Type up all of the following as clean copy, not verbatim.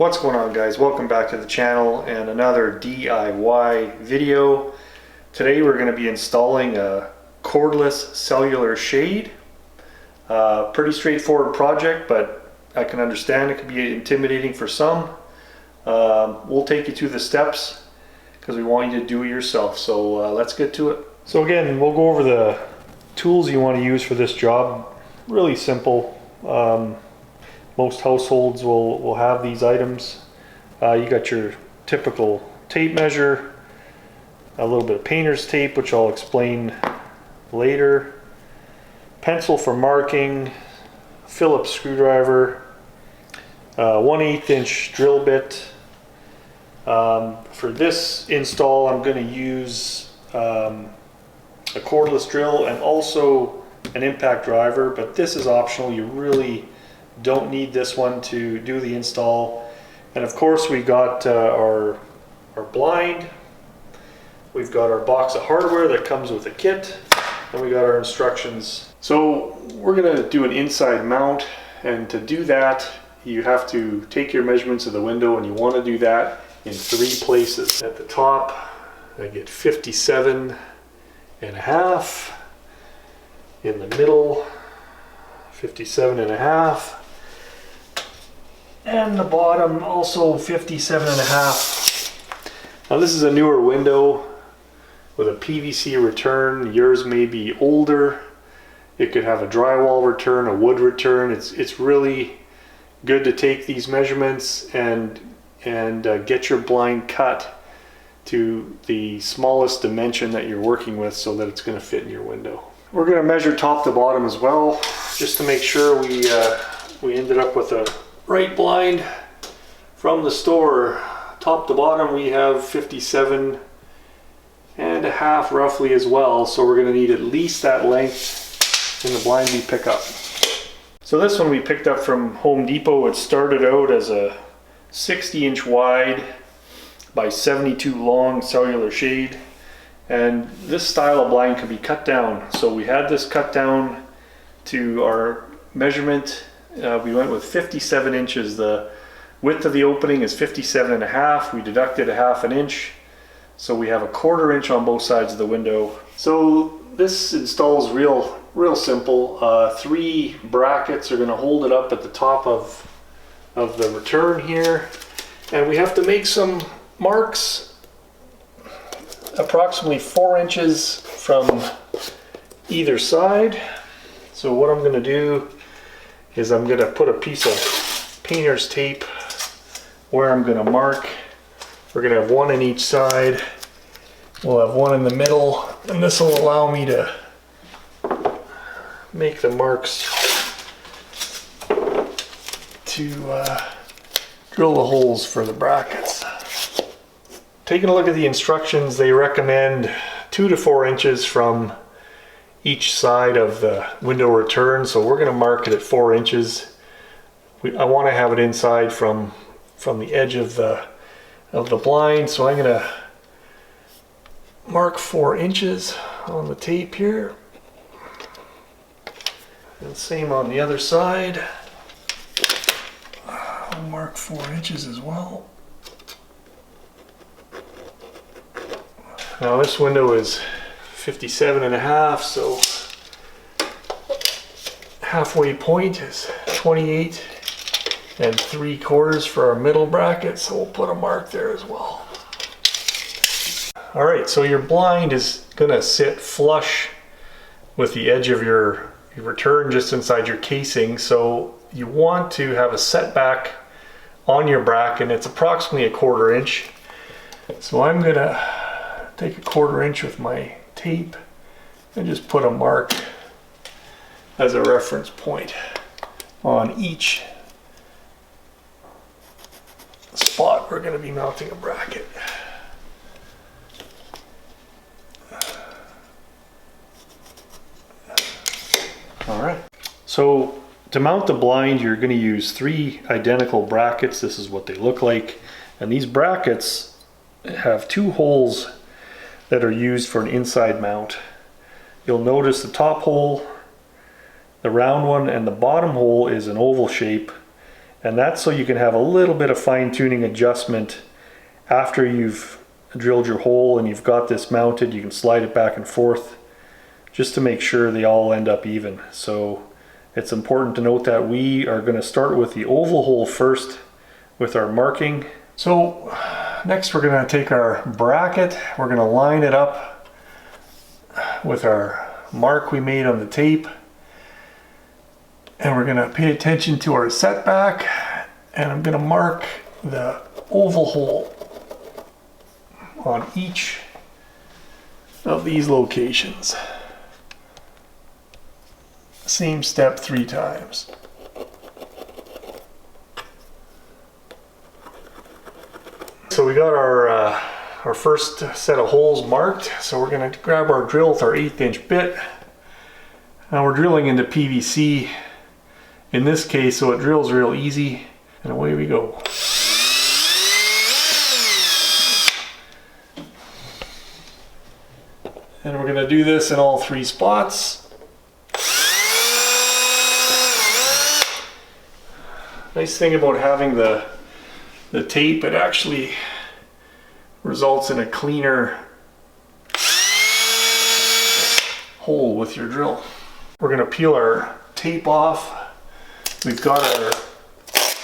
What's going on, guys? Welcome back to the channel and another DIY video. Today we're going to be installing a cordless cellular shade. Pretty straightforward project, but I can understand it can be intimidating for some. We'll take you through the steps because we want you to do it yourself. So let's get to it. So again, we'll go over the tools you want to use for this job. Really simple. Most households will have these items. You got your typical tape measure, a little bit of painter's tape, which I'll explain later, pencil for marking, Phillips screwdriver, 1/8 inch drill bit. For this install, I'm going to use a cordless drill and also an impact driver, but this is optional. You really don't need this one to do the install. And of course we got our blind, we've got our box of hardware that comes with a kit, and we got our instructions. So we're going to do an inside mount, and to do that you have to take your measurements of the window, and you want to do that in 3 places. At the top I get 57.5, in the middle 57.5, and the bottom also 57.5. Now this is a newer window with a PVC return. Yours may be older. It could have a drywall return, a wood return. It's really good to take these measurements and get your blind cut to the smallest dimension that you're working with so that it's going to fit in your window. We're going to measure top to bottom as well, just to make sure we ended up with a right blind from the store. Top to bottom we have 57.5 roughly as well, so we're going to need at least that length in the blind we pick up. So this one we picked up from Home Depot. It started out as a 60-inch wide by 72 long cellular shade, and this style of blind can be cut down. So we had this cut down to our measurement. We went with 57 inches. The width of the opening is 57.5. We deducted a 1/2 inch, so we have a 1/4 inch on both sides of the window. So this installs real simple. 3 brackets are going to hold it up at the top of the return here, and we have to make some marks approximately 4 inches from either side. So what I'm going to do is I'm going to put a piece of painter's tape where I'm going to mark. We're going to have 1 in each side. We'll have 1 in the middle, and this will allow me to make the marks to drill the holes for the brackets. Taking a look at the instructions, they recommend 2 to 4 inches from each side of the window return, so we're going to mark it at 4 inches. I want to have it inside from the edge of the blind, so I'm going to mark 4 inches on the tape here, and same on the other side. I'll mark 4 inches as well. Now this window is 57.5, so halfway point is 28 3/4 for our middle bracket, so we'll put a mark there as well. Alright, so your blind is going to sit flush with the edge of your return just inside your casing, so you want to have a setback on your bracket. It's approximately a 1/4 inch. So I'm going to take a 1/4 inch with my tape and just put a mark as a reference point on each spot we're going to be mounting a bracket. Alright, so to mount the blind you're going to use 3 identical brackets. This is what they look like, and these brackets have 2 holes that are used for an inside mount. You'll notice the top hole, the round one, and the bottom hole is an oval shape, And that's so you can have a little bit of fine-tuning adjustment after you've drilled your hole and you've got this mounted. You can slide it back and forth just to make sure they all end up even. So it's important to note that we are going to start with the oval hole first with our marking. So next we're going to take our bracket, we're going to line it up with our mark we made on the tape, and we're going to pay attention to our setback, and I'm going to mark the oval hole on each of these locations. Same step 3 times. So we got our first set of holes marked, so we're going to grab our drill with our 1/8 inch bit. Now we're drilling into PVC in this case, so it drills real easy, and away we go. And we're going to do this in all 3 spots. Nice thing about having the tape, it actually results in a cleaner hole with your drill. We're going to peel our tape off. We've got our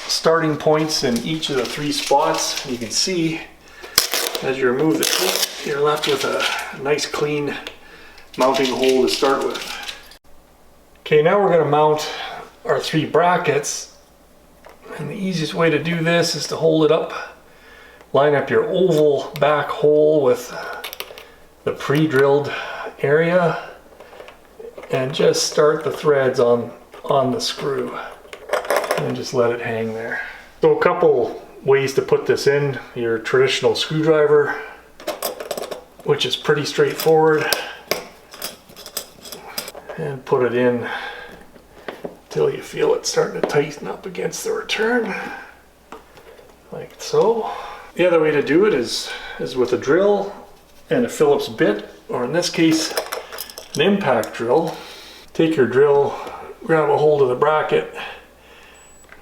starting points in each of the 3 spots. You can see as you remove the tape, you're left with a nice clean mounting hole to start with. Okay, now we're going to mount our 3 brackets. And the easiest way to do this is to hold it up, line up your oval back hole with the pre-drilled area, and just start the threads on the screw and just let it hang there. So a couple ways to put this in: your traditional screwdriver, which is pretty straightforward, and put it in until you feel it starting to tighten up against the return, like so. The other way to do it is with a drill and a Phillips bit, or in this case, an impact drill. Take your drill, grab a hold of the bracket,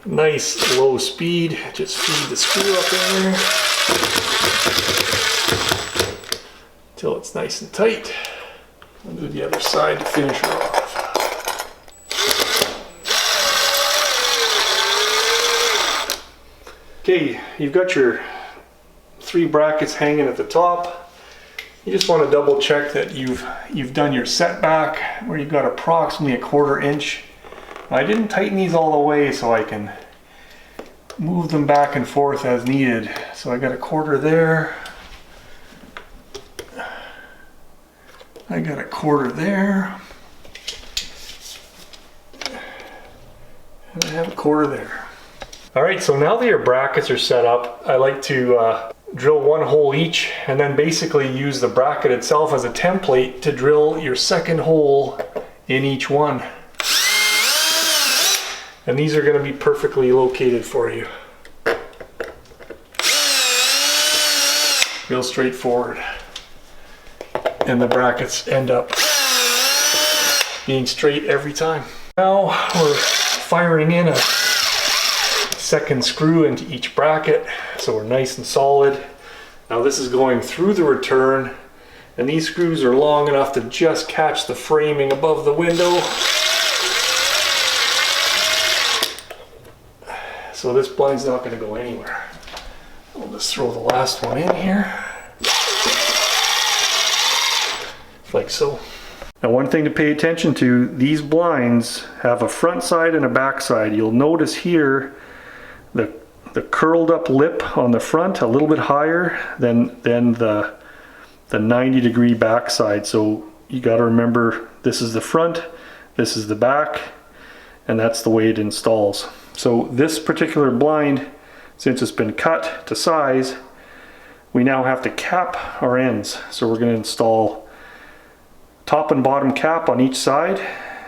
nice low speed, just feed the screw up in there until it's nice and tight. I'll do the other side to finish her off. Okay, you've got your 3 brackets hanging at the top. You just want to double check that you've done your setback where you've got approximately 1/4 inch. Now, I didn't tighten these all the way so I can move them back and forth as needed. So I got 1/4 there. I got 1/4 there. And I have 1/4 there. Alright, so now that your brackets are set up, I like to drill 1 hole each, and then basically use the bracket itself as a template to drill your second hole in each one. And these are going to be perfectly located for you. Real straightforward. And the brackets end up being straight every time. Now we're firing in a second screw into each bracket, so we're nice and solid. Now this is going through the return, and these screws are long enough to just catch the framing above the window. So this blind's not going to go anywhere. I'll just throw the last one in here, like so. Now, one thing to pay attention to, these blinds have a front side and a back side. You'll notice here the curled up lip on the front a little bit higher than the 90-degree back side. So you got to remember, this is the front, this is the back, and that's the way it installs. So this particular blind, since it's been cut to size, we now have to cap our ends. So we're going to install top and bottom cap on each side,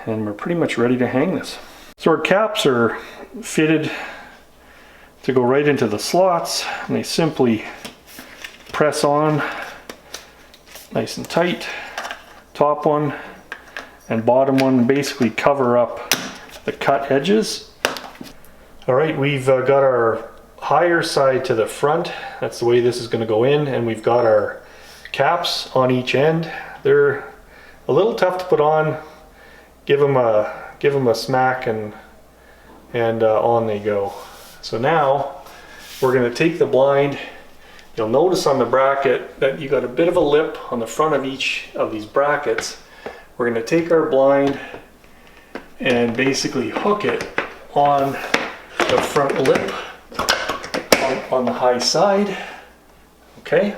and we're pretty much ready to hang this. So our caps are fitted to go right into the slots, and they simply press on nice and tight. Top one and bottom one basically cover up the cut edges. All right, we've got our higher side to the front. That's the way this is going to go in, and we've got our caps on each end. They're a little tough to put on. Give them a smack and on they go. So now we're going to take the blind. You'll notice on the bracket that you got a bit of a lip on the front of each of these brackets. We're going to take our blind and basically hook it on the front lip on the high side. Okay.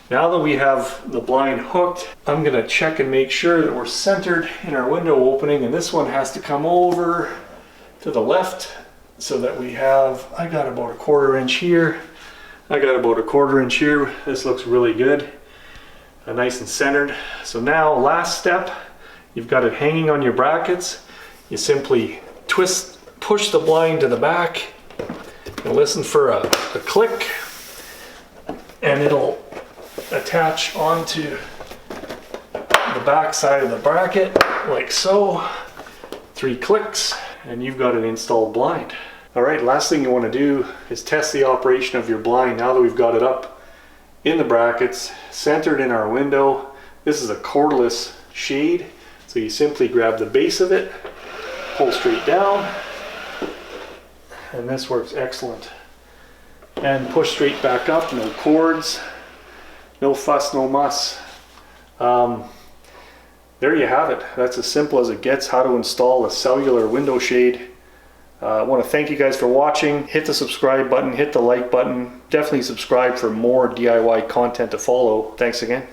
Now that we have the blind hooked, I'm going to check and make sure that we're centered in our window opening, and this one has to come over to the left so that we have, I got about a 1/4 inch here, I got about a 1/4 inch here. This looks really good, nice and centered. So now last step, you've got it hanging on your brackets. You simply push the blind to the back and listen for a click, and it'll attach onto the back side of the bracket like so. 3 clicks and you've got an installed blind. All right, last thing you want to do is test the operation of your blind. Now that we've got it up in the brackets, centered in our window, this is a cordless shade, so you simply grab the base of it, pull straight down, and this works excellent. And push straight back up, no cords, no fuss, no muss. There you have it. That's as simple as it gets, how to install a cellular window shade. I want to thank you guys for watching. Hit the subscribe button, hit the like button. Definitely subscribe for more DIY content to follow. Thanks again.